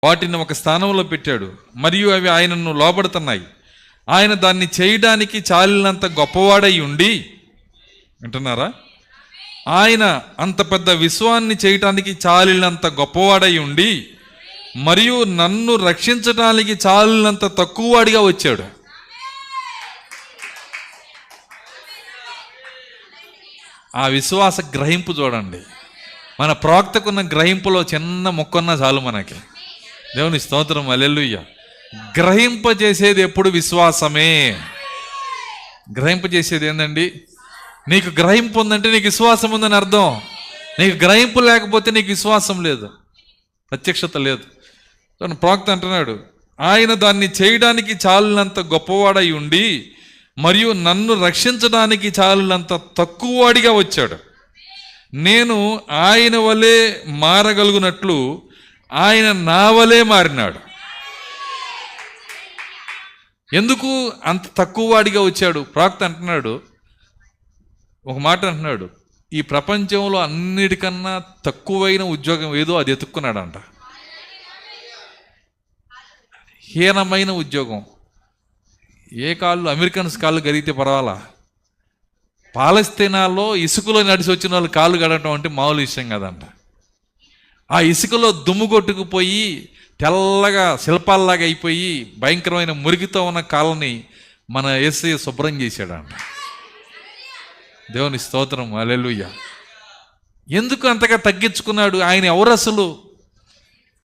వాటిని ఒక స్థానంలో పెట్టాడు, మరియు అవి ఆయనను లోబడుతున్నాయి. ఆయన దాన్ని చేయడానికి చాలినంత గొప్పవాడై ఉండి, వింటున్నారా? ఆయన అంత పెద్ద విశ్వాన్ని చేయటానికి చాలినంత గొప్పవాడై ఉండి, మరియు నన్ను రక్షించడానికి చాలినంత తక్కువవాడిగా వచ్చాడు. ఆ విశ్వాస గ్రహింపు చూడండి. మన ప్రవక్తకున్న గ్రహింపులో చిన్న మొక్కన్నా చాలు మనకి. దేవుని స్తోత్రం, హల్లెలూయా. గ్రహింపజేసేది ఎప్పుడు విశ్వాసమే. గ్రహింపజేసేది ఏందండి? నీకు గ్రహింపు ఉందంటే నీకు విశ్వాసం ఉందని అర్థం. నీకు గ్రహింపు లేకపోతే నీకు విశ్వాసం లేదు, ప్రత్యక్షత లేదు. ప్రవక్త అంటున్నాడు, ఆయన దాన్ని చేయడానికి చాలినంత గొప్పవాడై ఉండి, మరియు నన్ను రక్షించడానికి చాలినంత తక్కువవాడిగా వచ్చాడు. నేను ఆయన వలె మారగలుగునట్లు ఆయన నా వలె మారినాడు. ఎందుకు అంత తక్కువవాడిగా వచ్చాడు? ప్రవక్త అంటున్నాడు, ఒక మాట అంటున్నాడు, ఈ ప్రపంచంలో అన్నిటికన్నా తక్కువైన ఉద్యోగం ఏదో అది ఎత్తుక్కున్నాడంట. హీనమైన ఉద్యోగం. ఏ కాళ్ళు, అమెరికన్స్ కాళ్ళు గరిగితే పర్వాలా, పాలస్తీనాలో ఇసుకలో నడిచి వచ్చిన వాళ్ళు కాళ్ళు గడటం అంటే మామూలు విషయం కదంట. ఆ ఇసుకలో దుమ్ము కొట్టుకుపోయి తెల్లగా శిల్పాల్లాగా అయిపోయి భయంకరమైన మురికితో ఉన్న కాళ్ళని మన యేసయ్య శుభ్రం చేశాడంట. దేవుని స్తోత్రం, హల్లెలూయా. ఎందుకు అంతగా తగ్గించుకున్నాడు? ఆయన ఎవరు అసలు?